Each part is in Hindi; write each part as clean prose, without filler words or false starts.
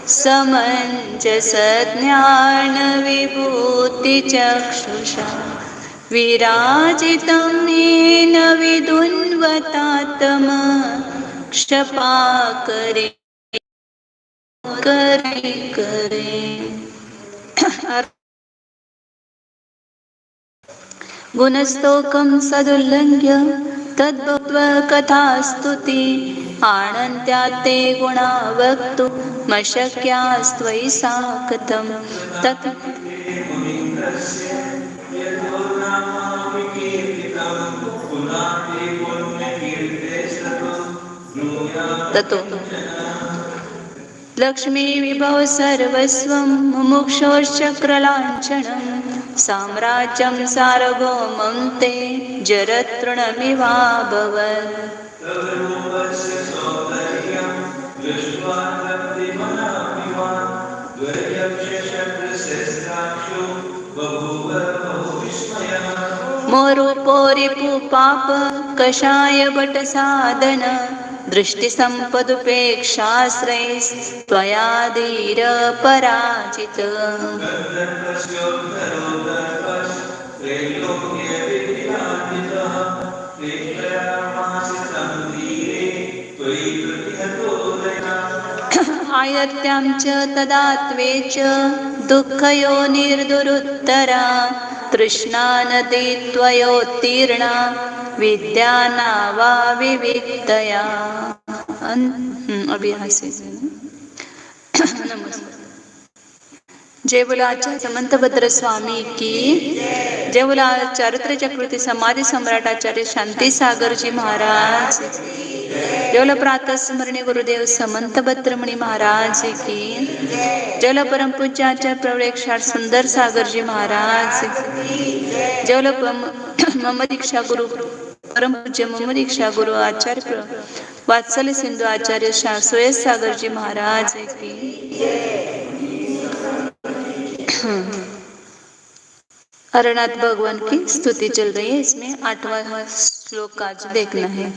समञ्जस ज्ञान विभूति चक्षुषा विराजितं येन विदुन्वतात्म क्षपाकरे करे करे। गुणस्तोकं सदुल्लङ्घ्य तद्भुक्त्वा कथास्तुति आनन्त्या ते गुणा वक्तुमशक्यास्त्वयि सा कथं तत् ततो लक्ष्मी विभव सर्वस्वं मुमुक्षोश्चक्रलाञ्छनं साम्राज्यं सार्वभौमं ते जरतृणमिवाभवत्। मोरूपो रिपुपाप कषाय भटसाधन दृष्टिसम्पदुपेक्षाश्रयस्त्वया धीर पराजित। आयत्यां च तदा त्वे च दुःखयोनिर्दुरुत्तरा तृष्णा नदी त्वयोत्तीर्णा विद्यानावा विविक्तया। अभी यहाँ से नमस्कार। जय बोला आचार्य समंतभद्र स्वामी की जय। बोला चारित्र चक्रवर्ती समाधि सम्राट आचार्य शांती सागर जी महाराज। जय बोला प्रातः स्मरणीय गुरुदेव समंतभद्र मुनि महाराज की जय। बोला परम पूज्य आचार्य प्रवरेक्षार सुंदर सागर जी महाराज। जय बोला मम दीक्षा गुरु परम पूज्य मम दीक्षा गुरु आचार्य वात्सल्य सिंधु आचार्य सुयस सागर जी महाराज की। हरनाथ भगवान की स्तुति चल रही है। इसमें 8वां श्लोक आज देखना है।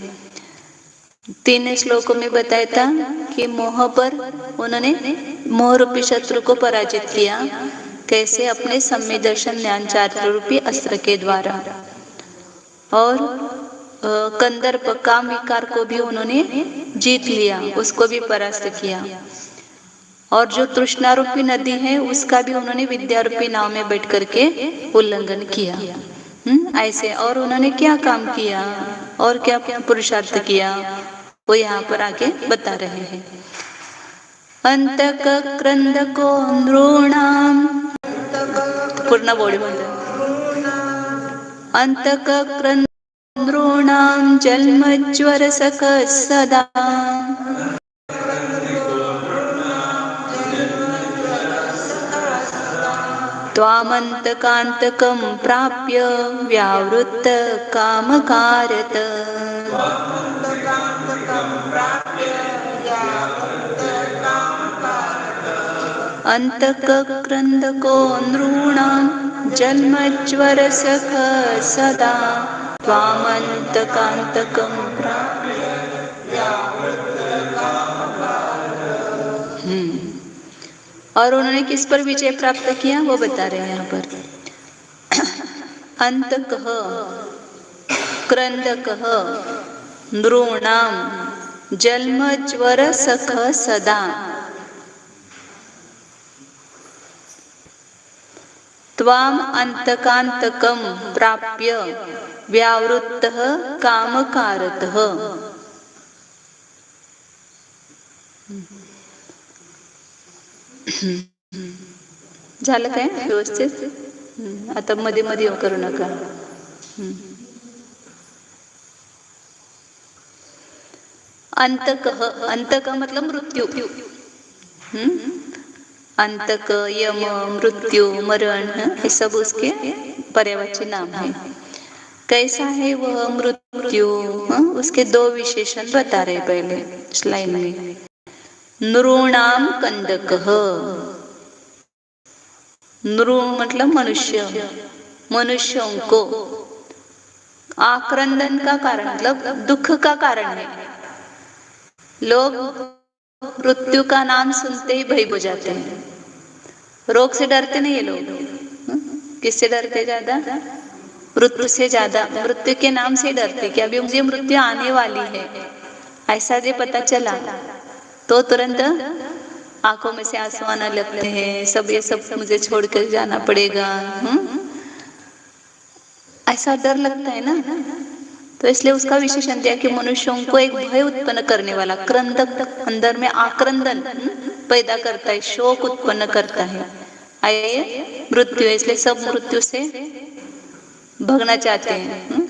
3 श्लोकों में बताया था कि मोह पर उन्होंने मोह रूपी शत्रु को पराजित किया, कैसे अपने सम्यक दर्शन ज्ञान चारित्र रूपी अस्त्र के द्वारा, और कंदर्प काम विकार को भी उन्होंने जीत लिया, उसको भी परास्त किया, और जो तृष्णा रूपी नदी है उसका भी उन्होंने विद्या रूपी नाव में बैठ करके उल्लंघन किया। ऐसे और उन्होंने क्या काम किया और क्या पुरुषार्थ किया वो यहाँ पर आगे बता रहे हैं। अंतक क्रंदको नृणाम, पूर्ण बॉडी बोलते, अंतक क्रंदृणाम जन्मज्वर सख सदा त्वामन्तकान्तकं प्राप्य व्यावृत्त कामकारत। अंतकक्रंदको नृणां जन्मज्वर सख सदा त्वामन्तकान्तकं प्राप्य व्यावृत्त कामकारत। और उन्होंने किस पर विजय प्राप्त किया वो बता रहे हैं यहाँ पर। अंतकः क्रंदकः नृणां जन्मज्वर सख सदा त्वाम अंतकांतकं प्राप्य व्यावृत्तः कामकारतः। झालं काय व्यवस्थित? आता मध्ये मध्ये करू नका। अंतकः, अंतक मतलब मृत्यु, अंतक यम मृत्यु मरण, ये सब उसके पर्यायवाची नाम है। कैसा है वह मृत्यु? उसके 2 विशेषण बता रहे पहले स्लाइड में। नृणाम कंदकः, नृ मतलब मनुष्य, मनुष्यों को, आक्रंदन का कारण मतलब दुख का कारण है। लोग मृत्यु का नाम सुनते ही भय हो जाते हैं। रोग से डरते नहीं ये लोग। किससे डरते ज्यादा? मृत्यु से ज्यादा। मृत्यु के नाम से डरते कि अभी मुझे मृत्यु आने वाली है, ऐसा जो पता चला तो तुरंत आंखों में से आंसू आने लगते हैं, सब ये सब मुझे छोड़कर जाना पड़ेगा। ऐसा डर लगता है ना। तो इसलिए उसका विशेषण दिया कि मनुष्यों को एक भय उत्पन्न करने वाला क्रंदक, अंदर में आक्रंदन पैदा करता है, शोक उत्पन्न करता है। आइए मृत्यु, इसलिए सब मृत्यु से भगना चाहते हैं,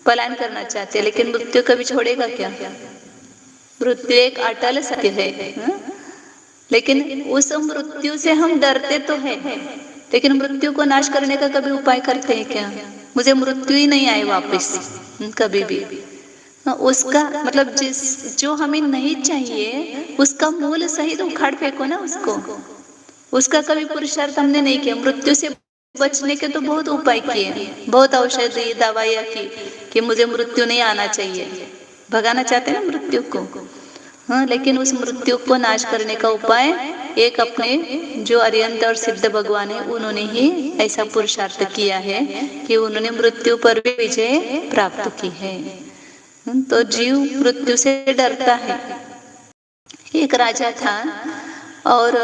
पलायन करना चाहते हैं, लेकिन मृत्यु कभी छोड़ेगा क्या? मृत्यु एक अटल सत्य है। लेकिन उस मृत्यु से हम डरते तो है, लेकिन मृत्यु को नाश करने का कभी उपाय करते हैं क्या? मुझे मृत्यु ही नहीं आए वापस कभी भी। उसका मतलब जो हमें नहीं चाहिए उसका मूल सहित उखाड़ फेंको ना उसको। उसका कभी पुरुषार्थ हमने नहीं किया। मृत्यु से बचने के तो बहुत उपाय किए, बहुत औषधि दवाइयाँ की कि मुझे मृत्यु नहीं आना चाहिए, भगाना चाहते हैं ना मृत्यु को। हाँ, लेकिन उस मृत्यु को नाश करने का उपाय एक अपने जो अरिहंत और सिद्ध भगवान है उन्होंने ही ऐसा पुरुषार्थ किया है कि उन्होंने मृत्यु पर भी विजय प्राप्त की है। तो जीव मृत्यु से डरता है। एक राजा था और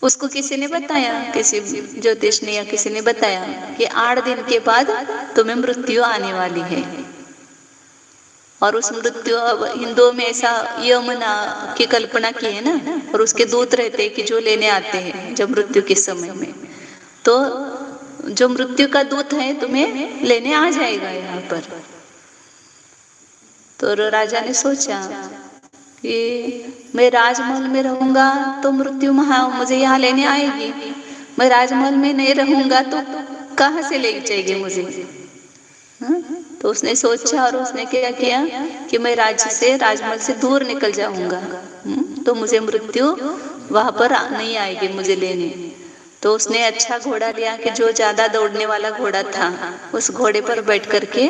उसको किसी ने बताया, किसी ज्योतिष ने या किसी ने बताया कि 8 दिन के बाद तुम्हें मृत्यु आने वाली है। और उस मृत्यु, हिंदुओं में ऐसा यमना की कल्पना की है ना, और उसके दूत रहते हैं कि जो लेने आते हैं जब मृत्यु के समय में, तो जो मृत्यु का दूत है तुम्हें लेने आ जाएगा यहाँ पर। तो राजा ने सोचा कि मैं राजमहल में रहूंगा तो मृत्यु मुझे यहाँ लेने आएगी, मैं राजमहल में नहीं रहूंगा तो कहाँ से ले जाएगी मुझे। तो उसने सोचा और उसने क्या किया कि मैं राजमहल से दूर निकल जाऊंगा, तो मुझे मृत्यु वहां पर नहीं आएगी मुझे लेने। तो उसने अच्छा घोड़ा लिया कि जो ज्यादा दौड़ने वाला घोड़ा था, उस घोड़े पर बैठ करके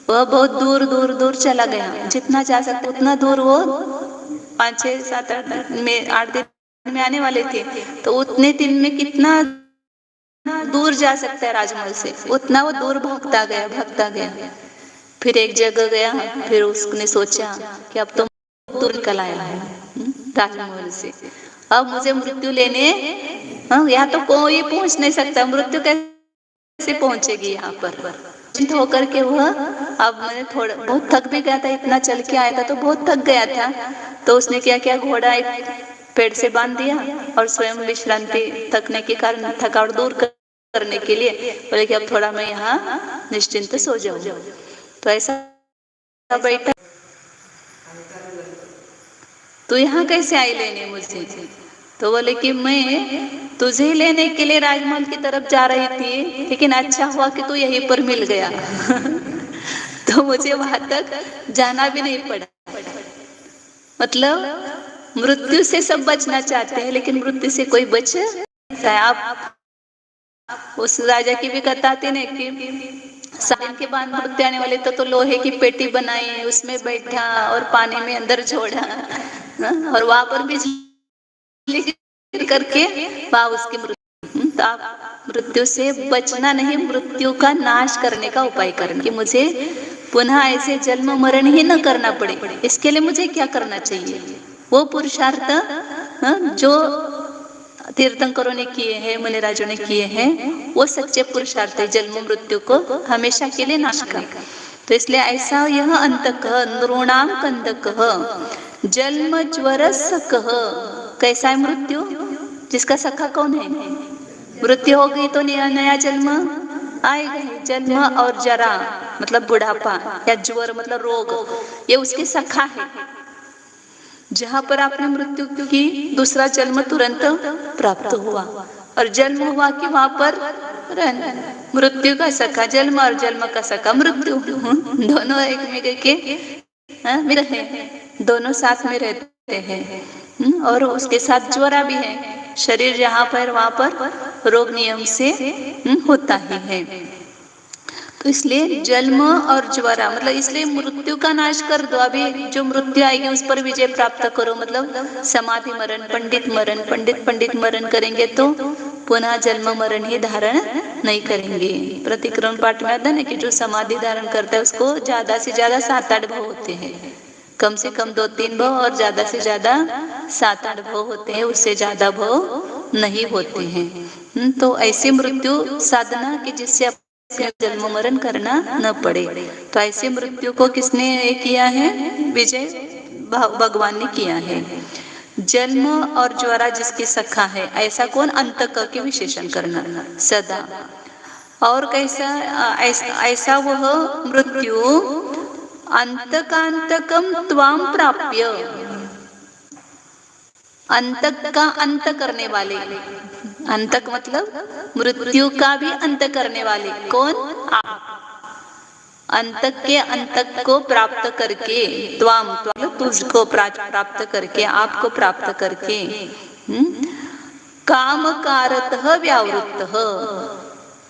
वह बहुत दूर दूर दूर चला गया, जितना जा सकता उतना दूर। वो 5, 6, 7, 8 दिन में आने वाले थे, तो उतने दिन में कितना दूर जा सकता है राजमहल से, उतना वो दूर भागता गया। फिर एक जगह गया, फिर उसने सोचा कि अब तो दूर निकल आया है राजमहल से, अब मुझे मृत्यु लेने यहाँ तो कोई पहुंच नहीं सकता, मृत्यु कैसे पहुंचेगी यहाँ पर। चिंत होकर के वह, अब मैंने थोड़ा बहुत थक भी गया था, इतना चल के आया था तो बहुत थक गया था। तो उसने क्या किया, घोड़ा एक पेड़ से बांध दिया और स्वयं विश्रांति, थकने के कारण थकावट दूर करने के लिए बोले कि अब थोड़ा मैं यहाँ निश्चिंत सो जाऊं। तो ऐसा बैठा, तो यहाँ कैसे आई लेने मुझे? तो बोले कि मैं तुझे लेने के लिए राजमहल की तरफ जा रही थी, लेकिन अच्छा हुआ कि तू यहीं पर मिल गया तो मुझे वहां तक जाना भी नहीं पड़ा। मतलब मृत्यु से सब बचना चाहते हैं, लेकिन मृत्यु से कोई बच सकता है। आप उस राजा की भी कथा आती ना कि 7 दिन के बाद मृत्यु आने वाले, तो लोहे की पेटी बनाई, उसमें बैठा और पानी में अंदर छोड़ा, और वहां पर बिजली करके वहां उसकी मृत्यु। तो आप मृत्यु से बचना नहीं, मृत्यु का नाश करने का उपाय करना कि मुझे पुनः ऐसे जन्म मरण ही न करना पड़े, इसके लिए मुझे क्या करना चाहिए। वो पुरुषार्थ जो तीर्थंकरों ने किए हैं, मुनिराजों ने किए हैं, वो सच्चे पुरुषार्थ है जन्म मृत्यु को हमेशा के लिए नाश कर। तो इसलिए ऐसा यह अंतकः नृणाम कंदकः जन्म ज्वर सकः। कैसा है मृत्यु? जिसका सखा कौन है? मृत्यु हो गई तो नया जन्म आएगा। जन्म और जरा मतलब बुढ़ापा, या ज्वर मतलब रोग, ये उसके सखा है। जहां पर आपने मृत्यु की दूसरा जन्म तुरंत प्राप्त हुआ, और जन्म हुआ कि वहां पर मृत्यु का सखा जन्म और जन्म का सखा मृत्यु, दोनों एक के मित्र हैं, दोनों साथ में रहते हैं। और उसके साथ ज्वरा भी है। शरीर जहाँ पर वहां पर रोग नियम से होता ही है। तो इसलिए जन्म और ज्वरा मतलब इसलिए मृत्यु का नाश कर दो, अभी जो मृत्यु आएगी उस पर विजय प्राप्त करो। मतलब समाधि मरण, पंडित मरण करेंगे तो पुनः जन्म मरण ही धारण नहीं करेंगे। प्रतिक्रमण पाठ में आता है ना कि जो समाधि धारण करता है उसको ज्यादा से ज्यादा 7-8 भव होते हैं, कम से कम 2-3 भव और ज्यादा से ज्यादा 7-8 भव होते हैं, उससे ज्यादा भव नहीं होते हैं। तो ऐसी मृत्यु साधना कि जिससे जन्म मरण करना न पड़े। तो ऐसे मृत्यु को किसने किया है? विजय भगवान ने किया है। जन्म और ज्वरा जिसकी सखा है, ऐसा कौन? अंतक के विशेषण करना सदा। और कैसा ऐसा वह मृत्यु अंतकांतकम त्वाम प्राप्य, अंतक का अंत करने वाले, अंतक मतलब मृत्यु का भी अंत करने वाले कौन? आप। अंतक के अंतक को प्राप्त करके, त्वाम मतलब तुझको प्राप्त करके, आपको प्राप्त करके, काम कारतः व्यावृत्तः।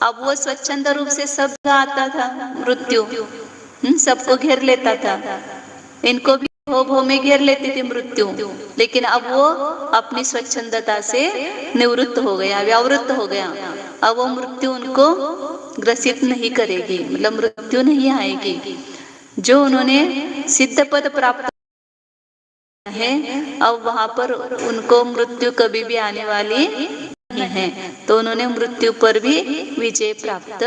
अब वो स्वच्छंद रूप से सब आता था मृत्यु, सबको घेर लेता था, इनको भी भव में घेर लेती थी मृत्यु, लेकिन अब वो अपनी स्वच्छंदता से निवृत्त हो गया, व्यावृत्त हो गया। अब वो मृत्यु उनको ग्रसित नहीं करेगी, मतलब मृत्यु नहीं आएगी। जो उन्होंने सिद्ध पद प्राप्त है, अब वहां पर उनको मृत्यु कभी भी आने वाली नहीं है। तो उन्होंने मृत्यु पर भी विजय प्राप्त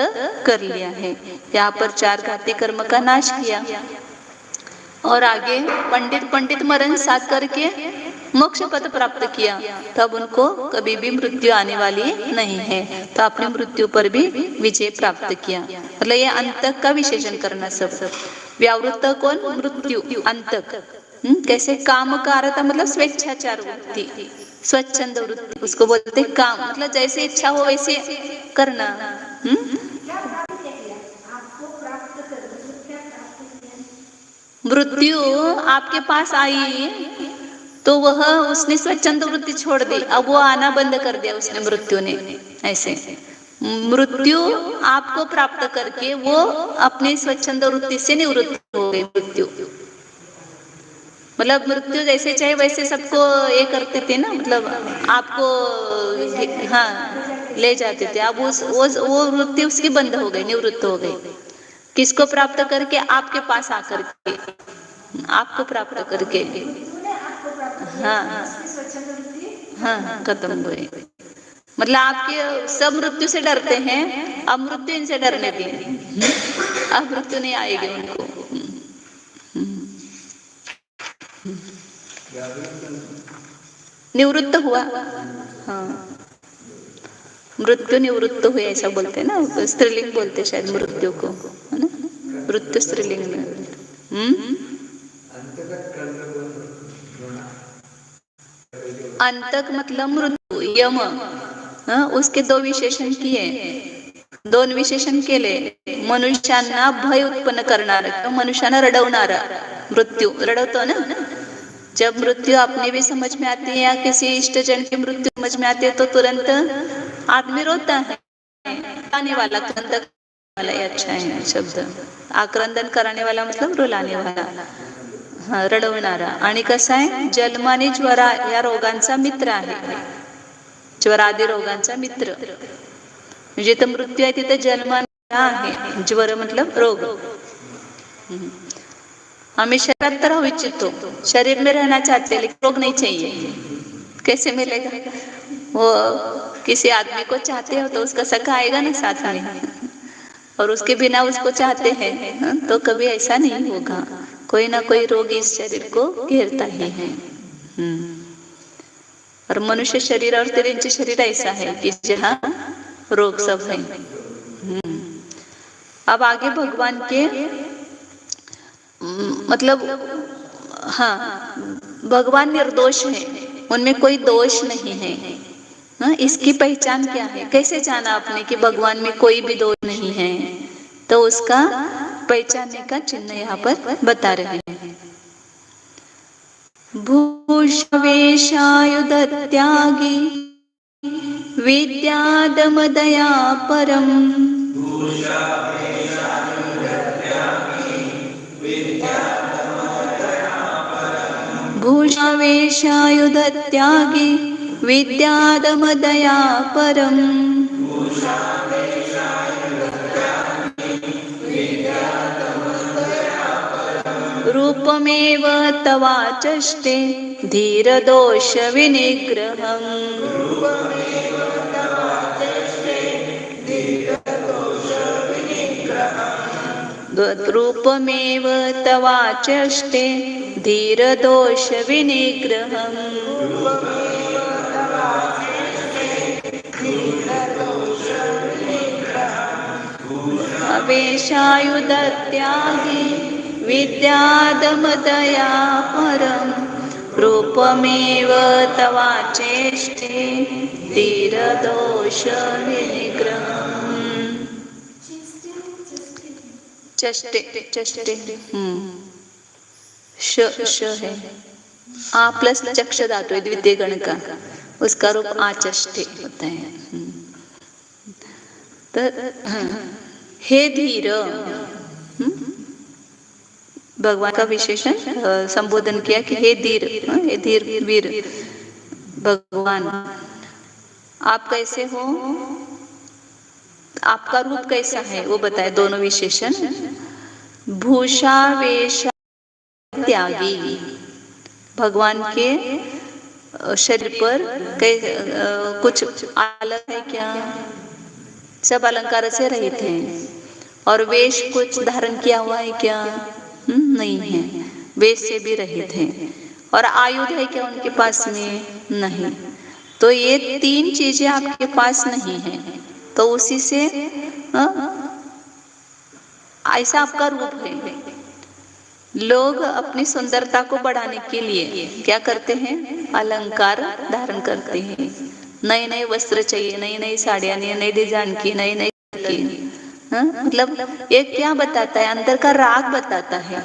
कर लिया है। यहाँ पर 4 घाती कर्म का नाश किया और आगे पंडित मरण साथ करके मोक्ष पद प्राप्त किया, तब उनको कभी भी मृत्यु आने वाली नहीं है। तो आपने मृत्यु पर भी विजय प्राप्त किया। मतलब ये अंतक का विशेषण करना। सब व्यावृत्त कौन? मृत्यु। अंतक कैसे? काम कारता मतलब स्वेच्छाचार वृत्ति, स्वच्छंद वृत्ति, उसको बोलते काम। मतलब जैसे इच्छा हो वैसे करना। मृत्यु आपके पास आई तो वह उसने स्वच्छंद वृत्ति छोड़ दी, अब वो आना बंद कर दिया उसने, मृत्यु ने। ऐसे मृत्यु आपको प्राप्त करके वो अपनी स्वच्छंद वृत्ति से निवृत्त हो गई। मृत्यु मतलब मृत्यु जैसे चाहे वैसे सबको ये करते थे ना, मतलब आपको हाँ ले जाते थे। अब वो वृत्ति उसकी बंद हो गई, निवृत्त हो गई। किसको प्राप्त करके? आपके पास आकर के, आपको प्राप्त करके। हाँ हाँ खत्म हुए। मतलब आपके सब मृत्यु से डरते हैं, अब मृत्यु इनसे डरने दी, अब मृत्यु नहीं आएगी उनको। निवृत्त हुआ। हाँ मृत्यु निवृत्त हुए ऐसा बोलते हैं ना, स्त्रीलिंग बोलते शायद मृत्यु को, है ना? मृत्यु स्त्रीलिंग में। अंतक मतलब मृत्यू, यम। उसके 2 विशेषण किए, 2 विशेषण केले। मनुष्यांना भय उत्पन्न करणार, मनुष्यांना रडवणारा मृत्यू, रडवतो ना। जब मृत्यु अपने भी समझ में आती है या किसी इष्टजन की मृत्यु समझ में आती है तो तुरंत आदमी रोता है। रुलाने वाला, क्रंदक वाला ये अच्छा है शब्द। आक्रंदन कराने वाला मतलब रुलाने वाला, हाँ रडवणारा। आणि कसा आहे? जन्माने ज्वरा या रोगांचा मित्र आहे, ज्वरादी रोगांचा मित्र। जिथे मृत्यू आहे तिथे जन्म आहे, ज्वर मतलब रोग। हमें शरीर तरह इच्छित हो, शरीर में रहना चाहते हैं लेकिन रोग नहीं चाहिए, कैसे मिलेगा? वो किसी आदमी को चाहते हो तो उसका सखा आएगा ना साथ में, और उसके बिना उसको चाहते हैं तो कभी ऐसा नहीं होगा। कोई ना कोई रोग इस शरीर को घेरता ही है। और मनुष्य शरीर और तिरंची शरीर ऐसा है कि जहाँ रोग सब है। अब आगे भगवान के मतलब हाँ भगवान निर्दोष है, उनमें कोई दोष नहीं है। हाँ, इसकी पहचान क्या है? कैसे जाना आपने कि भगवान में कोई भी दोष नहीं है? तो उसका पहचानने का चिन्ह यहाँ पर बता रहे हैं। भूषवेशायुध त्यागी विद्यादमदया परम, भूषावेशायुध त्यागी विद्यादमदया परम। रूपमेव तवाचष्टे धीरदोष विनिग्रहम्। रूपमेव तवाचष्टे धीरदोष विनिग्रहम्। अवेशायुध त्यागी विद्यादमदया परम। रूपमेव तवाचेष्टे धीरदोष विनिग्रहम्। चष्टे चष्टे श है आ प्लस चक्ष धातु है द्वितीय गण का, उसका रूप आचष्टे होता है। तो हे धीर, भगवान का विशेषण संबोधन किया कि हे धीर, हे धीर वीर भगवान, आप कैसे हो, आपका रूप कैसा है वो बताए। दोनों विशेषण। भूषा वेशा त्यागी, भगवान के शरीर पर कुछ अलग है क्या? सब अलंकार से रहित हैं। और वेश कुछ धारण किया हुआ है क्या? नहीं है, वेश से भी रहित हैं। और आयुध है क्या उनके पास में? नहीं। तो ये तीन चीजें आपके पास नहीं है, तो उसी से ऐसा आपका रूप है। लोग अपनी सुंदरता को बढ़ाने के लिए क्या करते हैं? अलंकार धारण करते हैं। नए नए वस्त्र चाहिए, नई नई साड़ियाँ, नई नई डिजाइन की, नई नई की। मतलब ये क्या बताता है? अंदर का राग बताता है।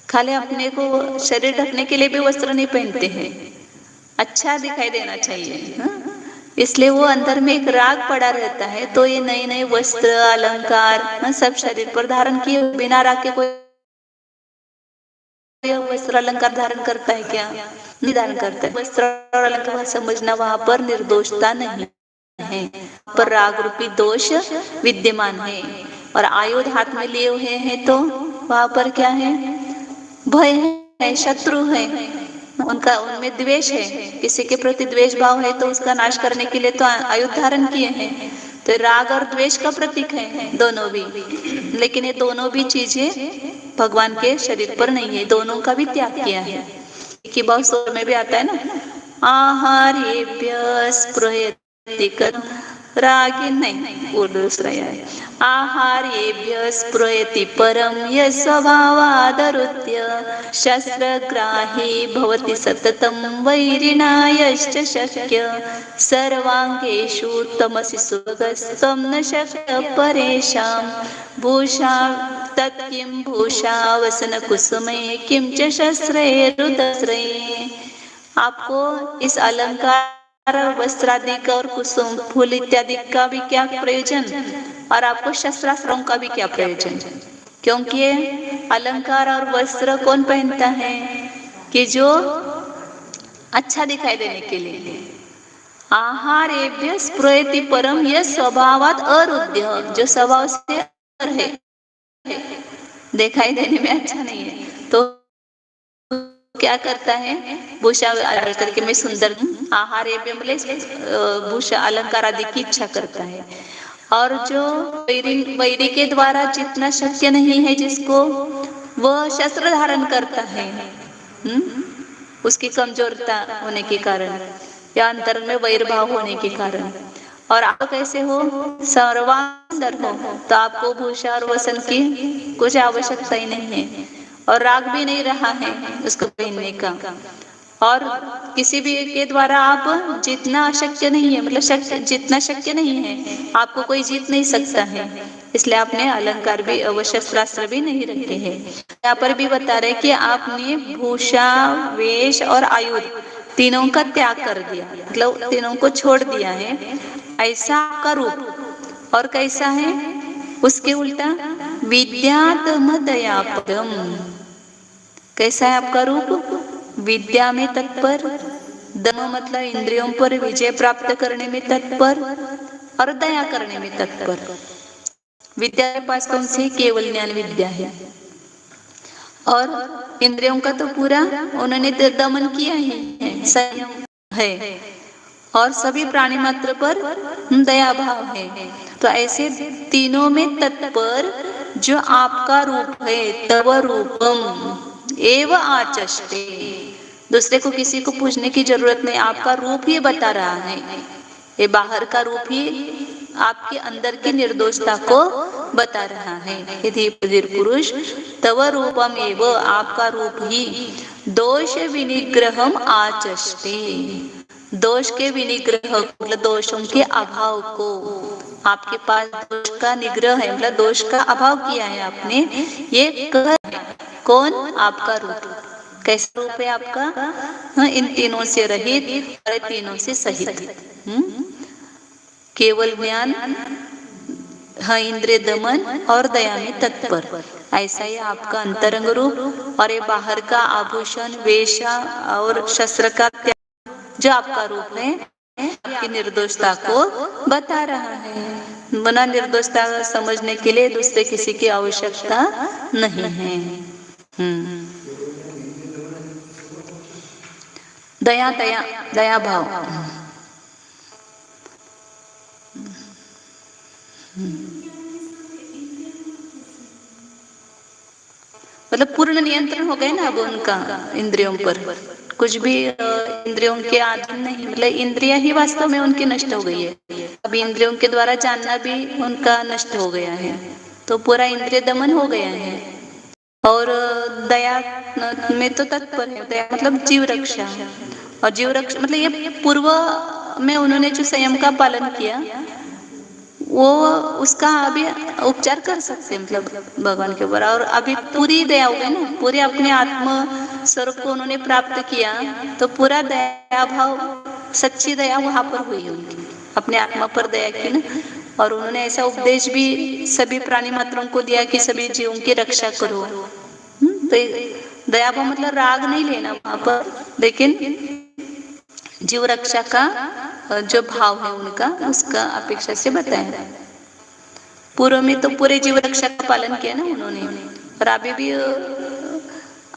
खाली अपने को शरीर ढकने के लिए भी वस्त्र नहीं पहनते हैं, अच्छा दिखाई देना चाहिए। इसलिए वो अंदर में एक राग पड़ा रहता है। तो ये नए नए वस्त्र अलंकार सब शरीर पर धारण किए बिना राग के कोई वस्त्र अलंकार धारण करता है क्या? नहीं धारण करता है। वस्त्र और अलंकार समझना वहां पर निर्दोषता नहीं है, पर राग रूपी दोष विद्यमान है। और आयुध हाथ में लिए हुए हैं तो वहां पर क्या है? भय है, शत्रु है, उनका उनमें द्वेष है, किसी के प्रति द्वेष भाव है, तो उसका नाश करने के लिए तो आयुध धारण किए हैं। तो राग और द्वेष का प्रतीक है दोनों भी। लेकिन ये दोनों भी चीजें भगवान के शरीर पर नहीं है, दोनों का भी त्याग किया है। कि बहुत स्वर में भी आता है ना, आहारेभ्य स्पृहयति रागी, नहीं वो दूसरा है। आहारेभ्य स्पृहयति परम यस्वभावादरुत्य शस्त्रग्राही भवति सततं वैरिणायश्च शक्य सर्वांगेषु तमसि सुभगस्त्वं न शक्य परेषां भूषा तत्किं भूषा वसन कुसुमे किं च शस्त्रे रुद्रे। आपको इस अलंकार वस्त्रादि का और कुसुम फूल इत्यादि का भी क्या प्रयोजन, और आपको शस्त्रास्त्रों का भी क्या प्रयोजन? क्योंकि अलंकार और वस्त्र कौन पहनता है? कि जो अच्छा दिखाई देने के लिए। आहारेभ्य स्पृहयति परम यह स्वभावात् अरुद्य, जो स्वभाव से है, दिखाई देने में अच्छा नहीं है, तो क्या करता है? भूषा करके मैं सुंदर आहार भूषा अलंकार आदि की इच्छा करता है। और जो वैरी के द्वारा जितना शक्य नहीं है जिसको, वह शस्त्र धारण करता है। उसकी कमजोरता होने के कारण या अंतर में वैर भाव होने के कारण। और आप कैसे हो? सर्वांतर हो, तो आपको भूषा और वसन की कुछ आवश्यकता ही नहीं है, और राग भी नहीं रहा है उसको पहनने का। और किसी भी के द्वारा आप जितना शक्य नहीं है, मतलब जितना शक्य नहीं है, आपको कोई जीत नहीं सकता है। इसलिए आपने अलंकार भी व शस्त्रास्त्र भी नहीं रखे हैं। यहाँ पर भी बता रहे कि आपने भूषा, वेश और आयुध तीनों का त्याग कर दिया, मतलब तीनों को छोड़ दिया है। ऐसा आपका रूप। और कैसा है? उसके उल्टा विद्यातमदया पदम। कैसा है आपका रूप? विद्या में तत्पर, दम मतलब इंद्रियों पर विजय प्राप्त करने में तत्पर और दया करने में तत्पर। विद्या के पास कौन सी? केवल ज्ञान विद्या है। और इंद्रियों का तो पूरा उन्होंने दमन किया ही है, संयम है, और सभी प्राणी मात्र पर दया भाव है। तो ऐसे तीनों में तत्पर जो आपका रूप है, तव रूपम एव आचष्टे। दूसरे को किसी को पूछने की जरूरत नहीं, आपका रूप ही बता रहा है। ये बाहर का रूप ही आपके अंदर की निर्दोषता को बता रहा है। यदि पुरुष तव रूपम एव, आपका रूप ही दोष विनिग्रहम आचष्टे, दोष के विनिग्रह मतलब दोषों के अभाव को, आपके पास दोष का निग्रह है मतलब दोष का अभाव किया है आपने, ये कह कौन? आपका रूप। कैसा रूप है आपका? हाँ, इन तीनों से रहित और तीनों से सहित। केवल ज्ञान, हाँ, इंद्रिय दमन और दया में तत्पर, ऐसा ही आपका अंतरंग रूप। और ये बाहर का आभूषण, वेशा और शस्त्र का त्याग जो आपका रूप है, आपकी निर्दोषता को बता रहा है। मना निर्दोषता समझने के लिए दूसरे किसी की आवश्यकता नहीं है। दया दया दया भाव, मतलब पूर्ण नियंत्रण हो गए ना अब उनका इंद्रियों पर, कुछ भी इंद्रियों के अधीन नहीं, मतलब इंद्रियां ही वास्तव में उनकी नष्ट हो गई है। अब इंद्रियों के द्वारा जानना भी उनका नष्ट हो गया है, तो पूरा इंद्रिय दमन हो गया है। और दया में तो तत्पर है, दया मतलब जीव रक्षा, और जीव रक्षा मतलब ये पूर्व में उन्होंने जो संयम का पालन किया वो उसका अभी उपचार कर सकते हैं, मतलब भगवान के ऊपर। और अभी पूरी दया हो गई ना, पूरे अपने आत्म स्वरूप को उन्होंने प्राप्त किया, तो पूरा दया भाव, सच्ची दया वहां पर हुई उनकी, अपने आत्मा पर दया की ना। और उन्होंने ऐसा उपदेश भी सभी प्राणी मात्रों को दिया कि सभी जीवों की रक्षा करो। तो दया भाव मतलब राग नहीं लेना वहां पर, लेकिन जीव रक्षा का जो भाव है उनका, उसका अपेक्षा से बताया। पूर्व में तो पूरे जीव रक्षा का पालन किया ना उन्होंने, और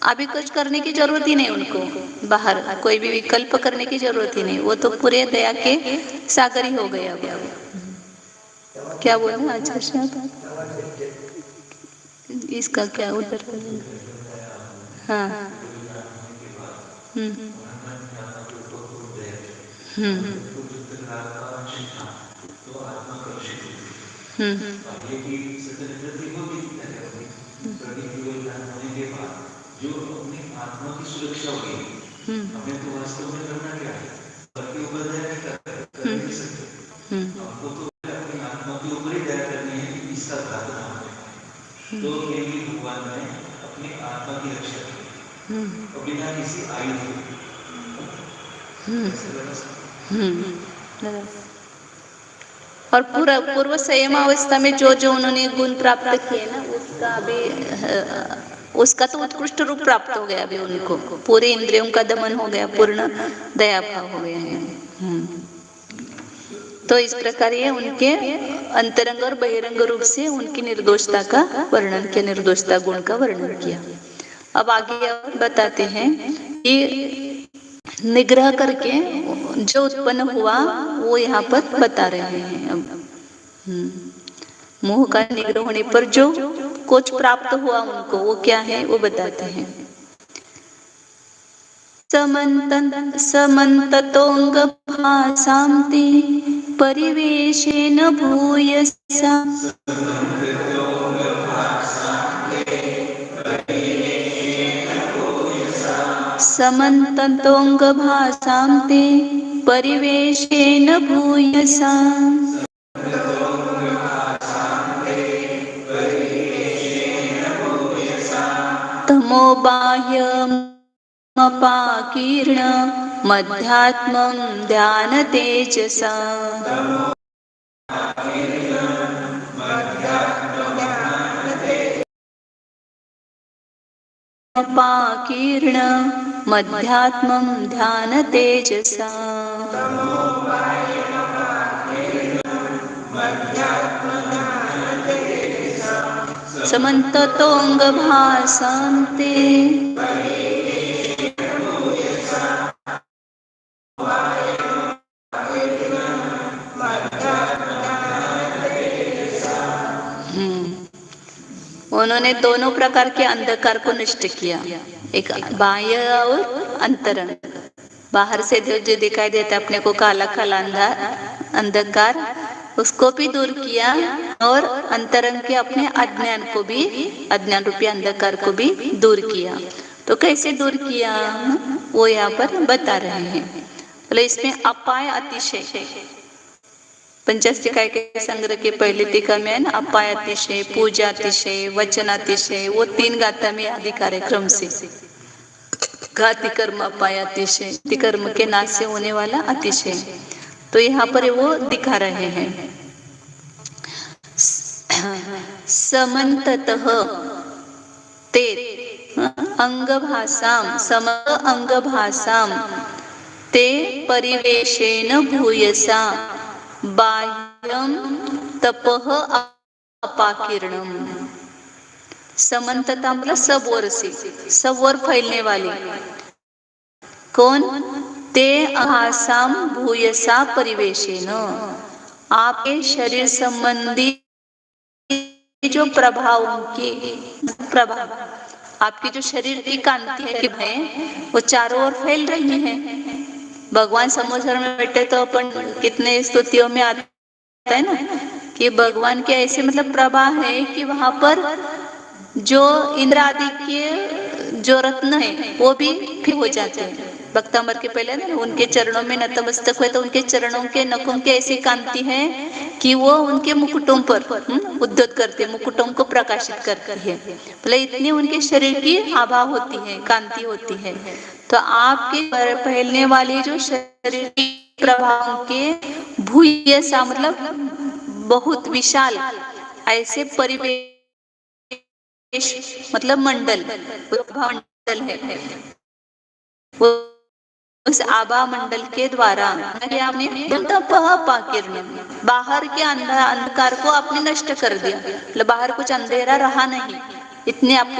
अभी कुछ करने की जरूरत ही नहीं उनको, बाहर कोई भी विकल्प करने की जरूरत ही नहीं, वो तो पूरे दया के सागर ही हो गए। अब क्या बोले आचार्य, इसका क्या उत्तर? हाँ, जो अपनी आत्मा की सुरक्षा होगी, हमें तो वास्तव में करना क्या है? सबके ऊपर दया नहीं कर नहीं सकते। हमको तो अपनी आत्मा के ऊपर ही दया करनी है कि इसका घात ना हो। तो केवल भगवान ने अपनी आत्मा की रक्षा की और बिना किसी आयु और पूरा पूर्व संयम अवस्था में जो जो उन्होंने गुण प्राप्त किए ना, उसका अभी उसका तो उत्कृष्ट रूप प्राप्त हो गया अभी उनको, पूरे इंद्रियों का दमन हो गया, पूर्ण दया भाव हो गया है। तो इस प्रकार ये उनके अंतरंग और बहिरंग रूप से उनकी निर्दोषता का वर्णन किया, निर्दोषता गुण का वर्णन किया। अब आगे और बताते हैं कि निग्रह करके जो उत्पन्न हुआ वो यहाँ पर बता रहे हैं। अब मोह का निग्रह होने पर जो कुछ प्राप्त हुआ उनको, वो क्या है वो बताते हैं। समन्ततोऽंग भासान्ति परिवेशेन भूयसा, समन्ततोऽंग भासान्ति परिवेशेन भूयसा, तमो बाह्यमपाकीर्ण मध्यात्मं ध्यान तेजसा, अपाकीर्ण मध्यात्मं ध्यान तेजसा। समन्ततोऽङ्ग भासन्ते उन्होंने दोनों प्रकार के अंधकार को नष्ट किया, एक बाह्य और अंतरंग। बाहर से जो दिखाई देता अपने को काला काला अंधकार, उसको भी दूर किया, और अंतरंग के अपने अज्ञान को भी, अज्ञान रूपी अंधकार को भी दूर किया। तो कैसे दूर किया वो यहाँ पर बता रहे हैं। बोले इसमें अपाय अतिशय, पंचाशनिकाय के संग्रह के पहले टीका में है ना, अपाय अतिशय, पूजा अतिशय, वचन अतिशय, वो 3 गाथा में आदि कार्यक्रम से घाती कर्म अपाय अतिशय, कर्म के नाश से होने वाला अतिशय। तो यहाँ पर वो दिखा रहे हैं। समन्ततः ते अंगभासाम, सम अंगभासाम ते परिवेशेन भूयसा बाह्यम तपह अपाकिरणम। समन्तता मतलब सब ओर से, सब ओर फैलने वाली। कौन? ते आसाम भूयसा परिवेशेन, आपके शरीर संबंधी जो प्रभाव की प्रभाव, आपकी जो शरीर की कांति है वो चारों ओर फैल रही है। भगवान समुद्र में बैठे तो अपन कितने स्तुतियों में आता है ना कि भगवान के ऐसे मतलब प्रभाव है कि वहां पर जो इंद्र आदि के जो रत्न है वो भी फिर हो जाते हैं। भक्तामर के पहले ना उनके चरणों में नतमस्तक हुए तो उनके चरणों के नखों की ऐसी कांति है कि वो उनके मुकुटों पर उद्गत करते, मुकुटों को प्रकाशित करती है। भले इतनी उनके शरीर की आभा होती है, कांति होती है। तो आपके फैलने वाली जो शरीर की प्रभाव के भूयसा मतलब बहुत विशाल ऐसे परिवेश मतलब मंडल, मंडल है वो, उस आभा मंडल के द्वारा आपने बाहर के अंधकार को आपने नष्ट कर दिया। मतलब बाहर कुछ अंधेरा रहा नहीं, इतने आपके